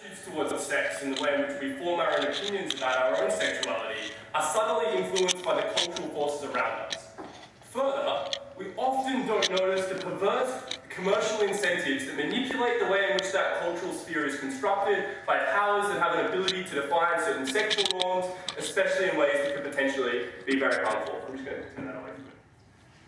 attitudes towards sex and the way in which we form our own opinions about our own sexuality are subtly influenced by the cultural forces around us. Further, we often don't notice the perverse commercial incentives that manipulate the way in which that cultural sphere is constructed by powers that have an ability to define certain sexual norms, especially in ways that could potentially be very harmful. I'm just going to turn that away from it.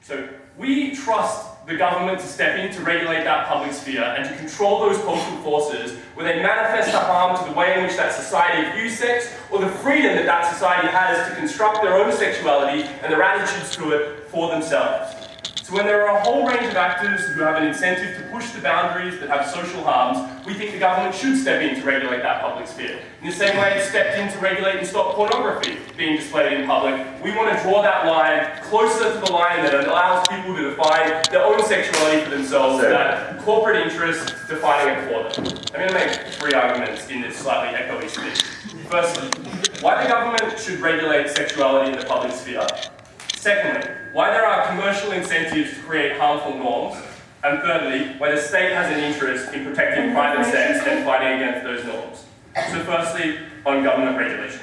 So, we trust the government to step in to regulate that public sphere and to control those cultural forces where they manifest the harm to the way in which that society views sex or the freedom that that society has to construct their own sexuality and their attitudes to it for themselves. So when there are a whole range of actors who have an incentive to push the boundaries that have social harms, we think the government should step in to regulate that public sphere. In the same way it stepped in to regulate and stop pornography being displayed in public, we want to draw that line closer to the line that allows people to define their own sexuality for themselves without corporate interests defining it for them. I'm going to make 3 arguments in this slightly echoey speech. Firstly, why the government should regulate sexuality in the public sphere. Secondly, why there are commercial incentives to create harmful norms. And thirdly, why the state has an interest in protecting private sex and fighting against those norms. So firstly, on government regulation.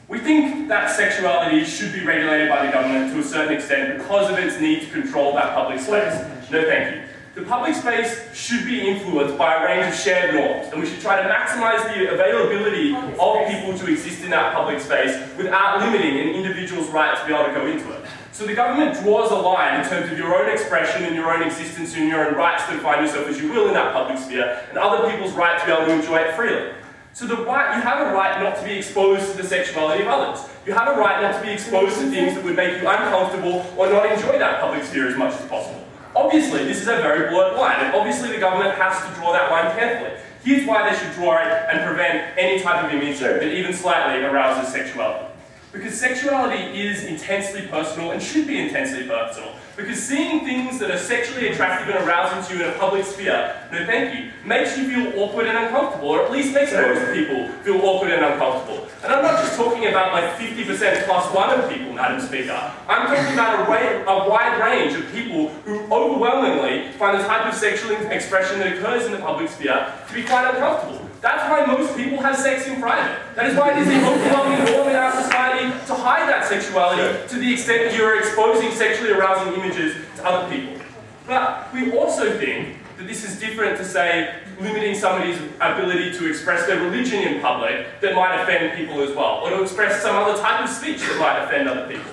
We think that sexuality should be regulated by the government to a certain extent because of its need to control that public space. No thank you. The public space should be influenced by a range of shared norms, and we should try to maximize the availability of people to exist in that public space without limiting an individual's right to be able to go into it. So the government draws a line in terms of your own expression and your own existence and your own rights to define yourself as you will in that public sphere, and other people's right to be able to enjoy it freely. So you have a right not to be exposed to the sexuality of others. You have a right not to be exposed to things that would make you uncomfortable or not enjoy that public sphere as much as possible. Obviously, this is a very blurred line, and obviously the government has to draw that line carefully. Here's why they should draw it and prevent any type of image that even slightly arouses sexuality. Because sexuality is intensely personal and should be intensely personal. Because seeing things that are sexually attractive and arousing to you in a public sphere, no thank you, makes you feel awkward and uncomfortable, or at least makes most people feel awkward and uncomfortable. And I'm not just talking about like 50% plus 1 of people, Madam Speaker. I'm talking about a wide range of people who overwhelmingly find the type of sexual expression that occurs in the public sphere to be quite uncomfortable. That's why most people have sex in private. That is why it is the overwhelming norm in our society to hide that sexuality to the extent that you're exposing sexually arousing images to other people. But we also think that this is different to, say, limiting somebody's ability to express their religion in public that might offend people as well, or to express some other type of speech that might offend other people.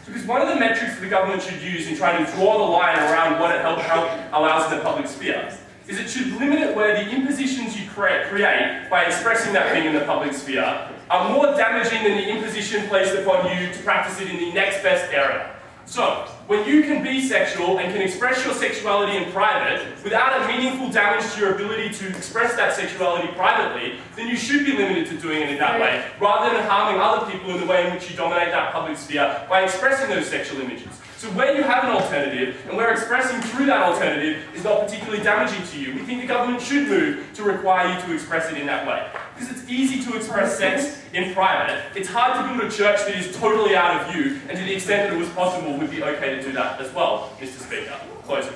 Because one of the metrics that the government should use in trying to draw the line around what it allows in the public sphere is it should limit it where the impositions you create by expressing that thing in the public sphere are more damaging than the imposition placed upon you to practice it in the next best area. So, when you can be sexual and can express your sexuality in private without a meaningful damage to your ability to express that sexuality privately, then you should be limited to doing it in that way, rather than harming other people in the way in which you dominate that public sphere by expressing those sexual images. So where you have an alternative, and where expressing through that alternative is not particularly damaging to you, we think the government should move to require you to express it in that way. Because it's easy to express sex in private. It's hard to build a church that is totally out of view, and to the extent that it was possible, would be okay to do that as well, Mr. Speaker. Closing.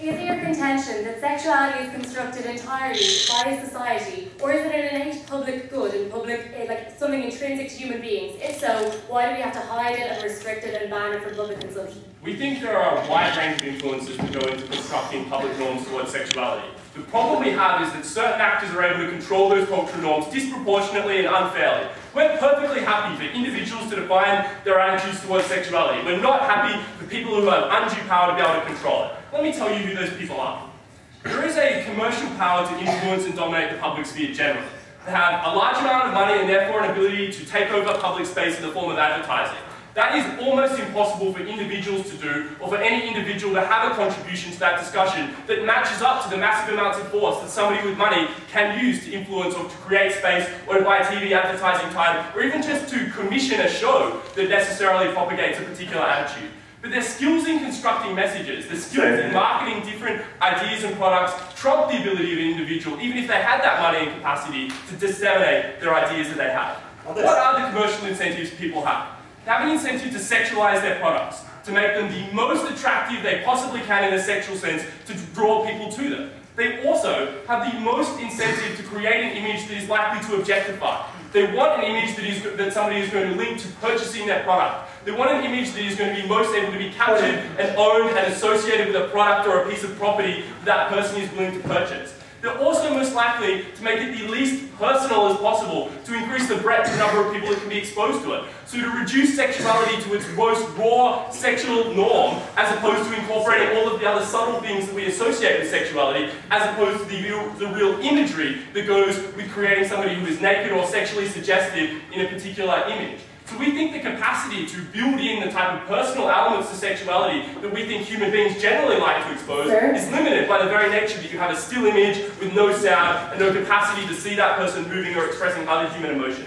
Is it your contention that sexuality is constructed entirely by society, or is it an innate public good and like something intrinsic to human beings? If so, why do we have to hide it and restrict it and ban it from public consumption? We think there are a wide range of influences that go into constructing public norms towards sexuality. The problem we have is that certain actors are able to control those cultural norms disproportionately and unfairly. We're perfectly happy for individuals to define their attitudes towards sexuality. We're not happy for people who have undue power to be able to control it. Let me tell you who those people are. There is a commercial power to influence and dominate the public sphere generally. They have a large amount of money and therefore an ability to take over public space in the form of advertising. That is almost impossible for individuals to do, or for any individual to have a contribution to that discussion that matches up to the massive amounts of force that somebody with money can use to influence or to create space, or to buy TV advertising time, or even just to commission a show that necessarily propagates a particular attitude. But their skills in constructing messages, their skills in marketing different ideas and products trump the ability of an individual, even if they had that money and capacity, to disseminate their ideas that they have. What are the commercial incentives people have? They have an incentive to sexualize their products, to make them the most attractive they possibly can in a sexual sense, to draw people to them. they also have the most incentive to create an image that is likely to objectify. They want an image that somebody is going to link to purchasing their product. They want an image that is going to be most able to be captured and owned and associated with a product or a piece of property that person is willing to purchase. They're also most likely to make it the least personal as possible, to increase the breadth and number of people that can be exposed to it. So to reduce sexuality to its most raw sexual norm, as opposed to incorporating all of the other subtle things that we associate with sexuality, as opposed to the real imagery that goes with creating somebody who is naked or sexually suggestive in a particular image. So we think the capacity to build in the type of personal elements to sexuality that we think human beings generally like to expose is limited by the very nature that you have a still image with no sound and no capacity to see that person moving or expressing other human emotions.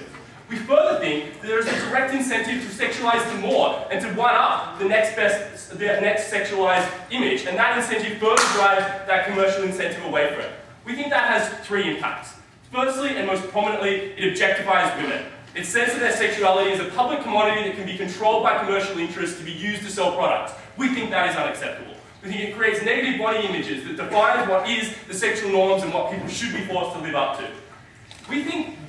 We further think that there is a direct incentive to sexualize them more and to one-up the next sexualized image, and that incentive further drives that commercial incentive away from it. We think that has three impacts. Firstly, and most prominently, it objectifies women. It says that their sexuality is a public commodity that can be controlled by commercial interests to be used to sell products. We think that is unacceptable. We think it creates negative body images that defines what is the sexual norms and what people should be forced to live up to. We think,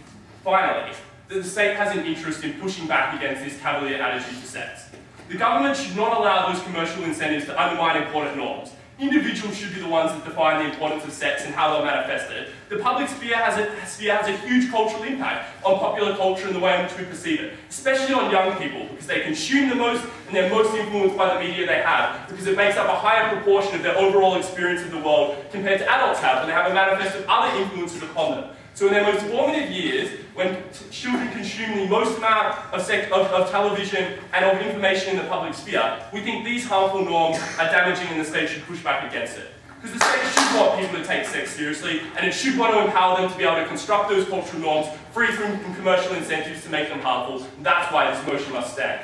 finally, that the state has an interest in pushing back against this cavalier attitude to sex. The government should not allow those commercial incentives to undermine important norms. Individuals should be the ones that define the importance of sex and how they'll manifest it. The public sphere has a huge cultural impact on popular culture and the way in which we perceive it, especially on young people, because they consume the most and they're most influenced by the media they have, because it makes up a higher proportion of their overall experience of the world compared to adults have, and they have a manifest of other influences upon them. So in their most formative years, when children consume the most amount of television and of information in the public sphere, we think these harmful norms are damaging and the state should push back against it. Because the state should want people to take sex seriously, and it should want to empower them to be able to construct those cultural norms free from commercial incentives to make them harmful. And that's why this motion must stand.